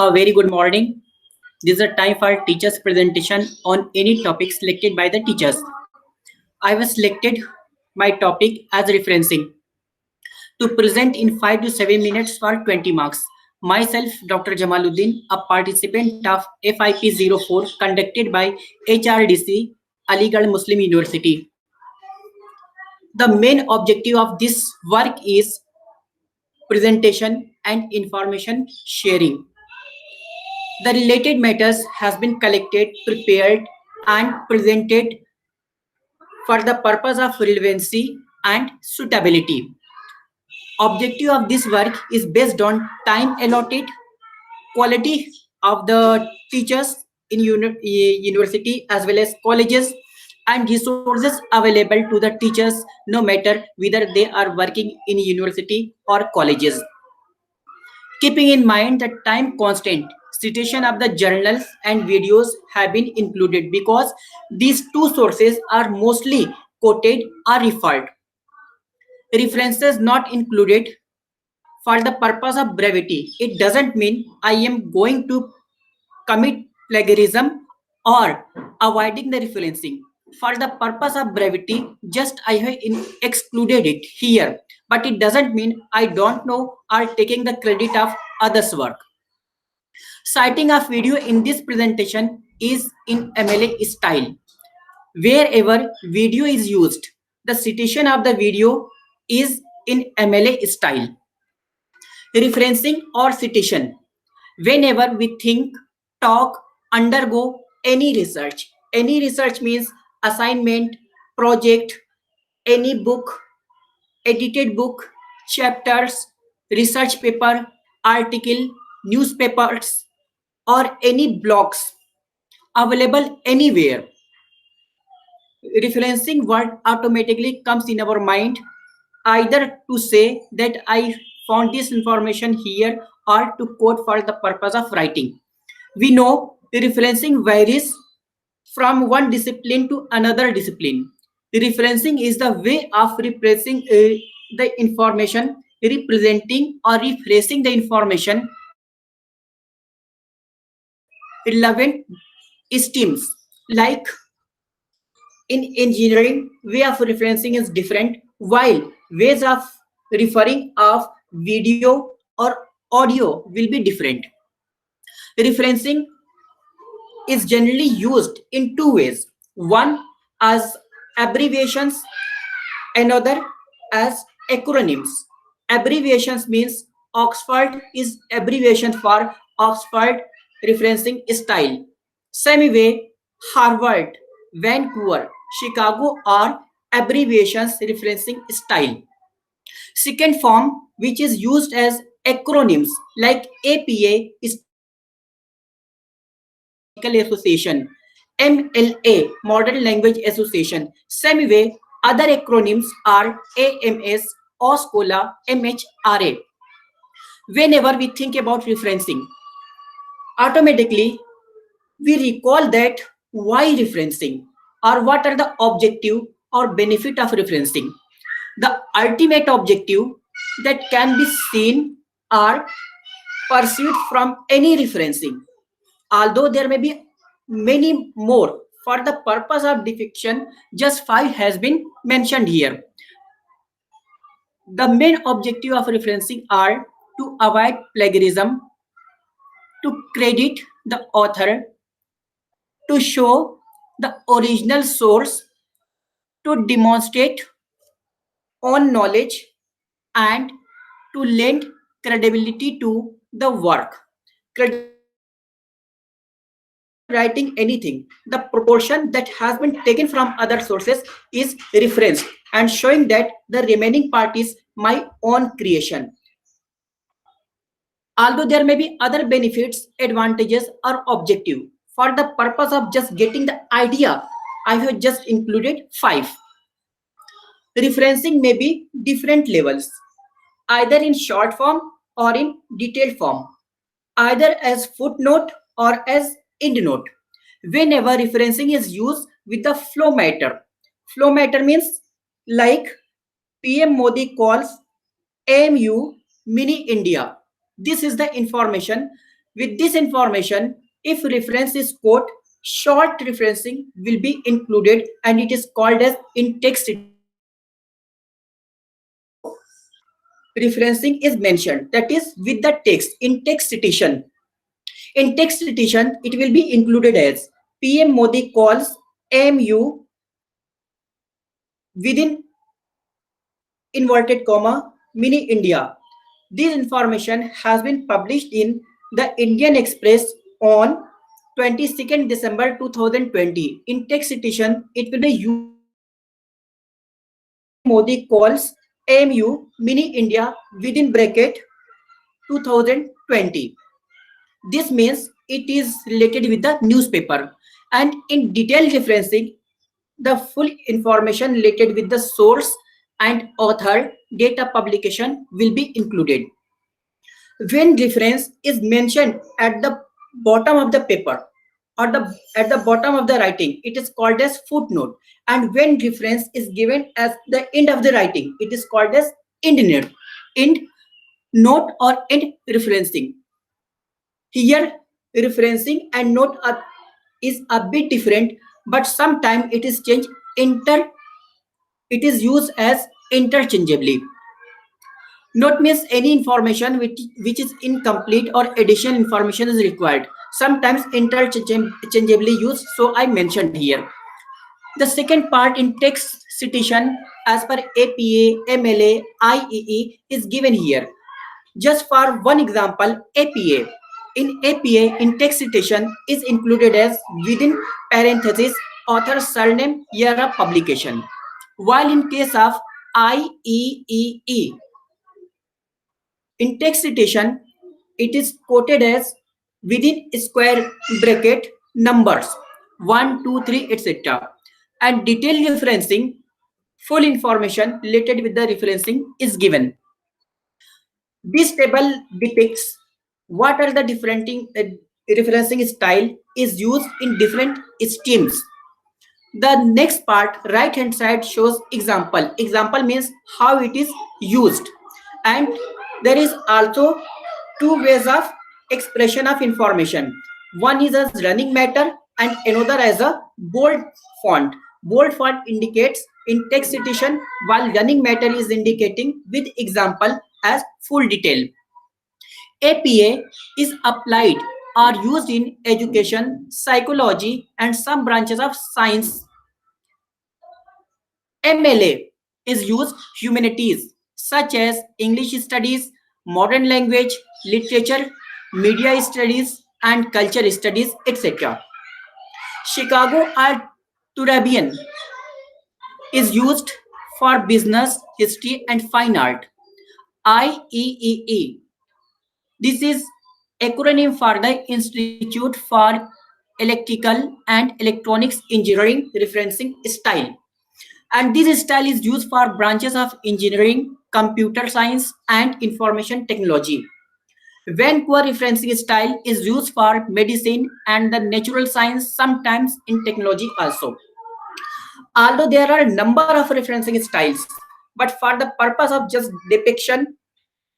A very good morning. This is a time for teachers' presentation on any topic selected by the teachers. I was selected my topic as referencing to present in 5 to 7 minutes for 20 marks. Myself, Dr. Jamaluddin, a participant of FIP04 conducted by HRDC, Aligarh Muslim University. The main objective of this work is presentation and information sharing. The related matters has been collected, prepared, and presented for the purpose of relevancy and suitability. Objective of this work is based on time allotted, quality of the teachers in university as well as colleges, and resources available to the teachers no matter whether they are working in university or colleges. Keeping in mind the time constant, citation of the journals and videos have been included because these two sources are mostly quoted or referred. References not included for the purpose of brevity. It doesn't mean I am going to commit plagiarism or avoiding the referencing. For the purpose of brevity, just I have excluded it here, but it doesn't mean I don't know or taking the credit of others' work. Citing of video in this presentation is in MLA style. Wherever video is used, the citation of the video is in MLA style. Referencing or citation. Whenever we think, talk, undergo any research means assignment, project, any book, edited book, chapters, research paper, article, newspapers, or any blogs available anywhere. Referencing word automatically comes in our mind either to say that I found this information here or to quote for the purpose of writing. We know referencing varies from one discipline to another discipline. Referencing is the way of replacing the information, representing or rephrasing the information relevant streams. Like in engineering, way of referencing is different, while ways of referring of video or audio will be different. Referencing is generally used in two ways. One as abbreviations, another as acronyms. Abbreviations means Oxford is abbreviation for Oxford referencing style. Same way, Harvard, Vancouver, Chicago are abbreviations referencing style. Second form, which is used as acronyms like APA is Association, MLA, Modern Language Association. Same way, other acronyms are AMS, OSCOLA, MHRA. Whenever we think about referencing, automatically we recall that why referencing or what are the objective or benefit of referencing. The ultimate objective that can be seen or pursued from any referencing, although there may be many more. For the purpose of depiction, just 5 has been mentioned here. The main objective of referencing are to avoid plagiarism, to credit the author, to show the original source, to demonstrate own knowledge, and to lend credibility to the work. Writing anything, the proportion that has been taken from other sources is referenced and showing that the remaining part is my own creation. Although there may be other benefits, advantages, or objective, for the purpose of just getting the idea, I have just included 5. Referencing may be different levels, either in short form or in detailed form, either as footnote or as endnote. Whenever referencing is used with the flow matter means like PM Modi calls AMU Mini India. This is the information With this information, if reference is quote, short referencing will be included and it is called as in-text citation. No referencing is mentioned, that is with the text. In-text citation. In text citation, it will be included as PM Modi calls MU within inverted comma mini India. This information has been published in the Indian Express on 22nd December 2020. In text citation, it will be used PM Modi calls MU mini India within bracket 2020. This means it is related with the newspaper. And in detailed referencing, the full information related with the source and author data publication will be included. When reference is mentioned at the bottom of the paper or at the bottom of the writing, it is called as footnote. And when reference is given at the end of the writing, it is called as endnote. End note or end referencing. Here, referencing and note is a bit different, but sometimes it is changed it is used as interchangeably. Note means any information which is incomplete or additional information is required. Sometimes interchangeably used, so I mentioned here. The second part in text citation as per APA, MLA, IEE is given here. Just for one example, APA. In APA, in text citation is included as within parenthesis author surname year of publication. While in case of IEEE, in text citation, it is quoted as within square bracket numbers 1, 2, 3, etc. And detailed referencing, full information related with the referencing is given. This table depicts what are the different referencing style is used in different streams. The next part, right hand side, shows example. Example means how it is used. And there is also two ways of expression of information. One is as running matter and another as a bold font. Bold font indicates in text citation, while running matter is indicating with example as full detail. APA is applied or used in education, psychology, and some branches of science. MLA is used humanities such as English studies, modern language, literature, media studies, and culture studies, etc. Chicago Art Turabian is used for business, history, and fine art. IEEE. This is acronym for the Institute for Electrical and Electronics Engineering referencing style. And this style is used for branches of engineering, computer science, and information technology. Vancouver referencing style is used for medicine and the natural science, sometimes in technology also. Although there are a number of referencing styles, but for the purpose of just depiction,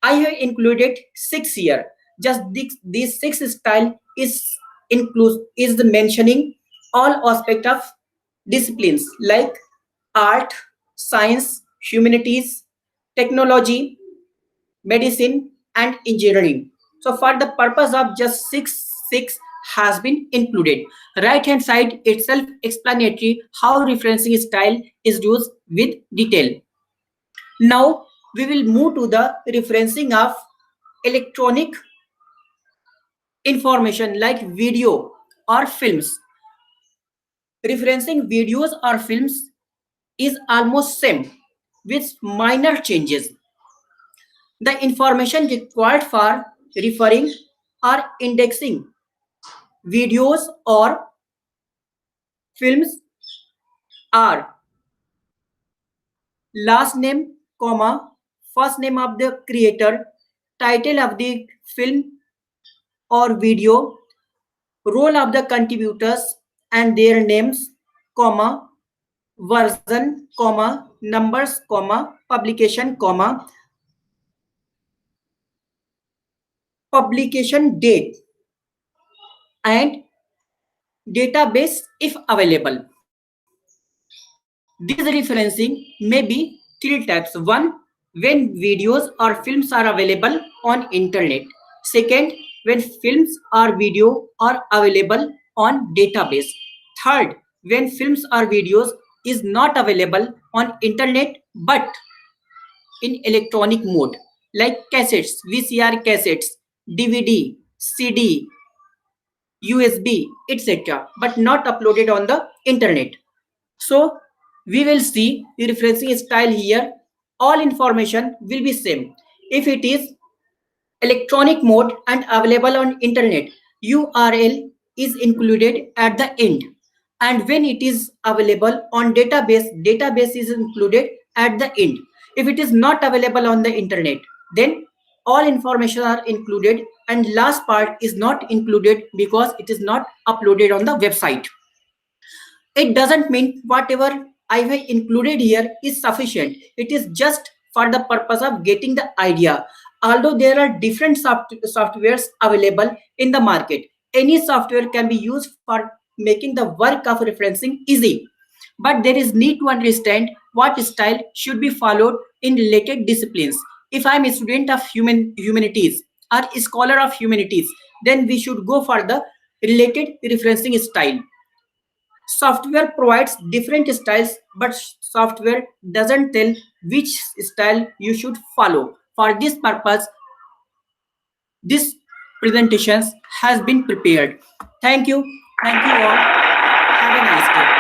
I have included 6 here. Just these 6 style is the mentioning all aspect of disciplines like art, science, humanities, technology, medicine, and engineering. So for the purpose of just 6 has been included. Right hand side itself explanatory how referencing style is used with detail. Now we will move to the referencing of electronic information like video or films. Referencing videos or films is almost same with minor changes. The information required for referring or indexing videos or films are last name, comma, first name of the creator, title of the film or video, role of the contributors and their names, comma, version, comma, numbers, comma, publication, comma, publication date. and database if available. These referencing may be three types. One, when videos or films are available on internet. Second, when films or video are available on database. Third, when films or videos is not available on internet but in electronic mode like cassettes, VCR cassettes, DVD, CD, USB, etc. but not uploaded on the internet. So we will see the referencing style here. All information will be same. If it is electronic mode and available on internet, URL is included at the end. And when it is available on database, database is included at the end. If it is not available on the internet, then all information are included and last part is not included because it is not uploaded on the website. It doesn't mean whatever I have included here is sufficient. It is just for the purpose of getting the idea. Although there are different softwares available in the market, any software can be used for making the work of referencing easy. But there is need to understand what style should be followed in related disciplines. If I am a student of humanities or a scholar of humanities, then we should go for the related referencing style. Software provides different styles, but software doesn't tell which style you should follow. For this purpose, this presentation has been prepared. Thank you. Thank you all. Have a nice day.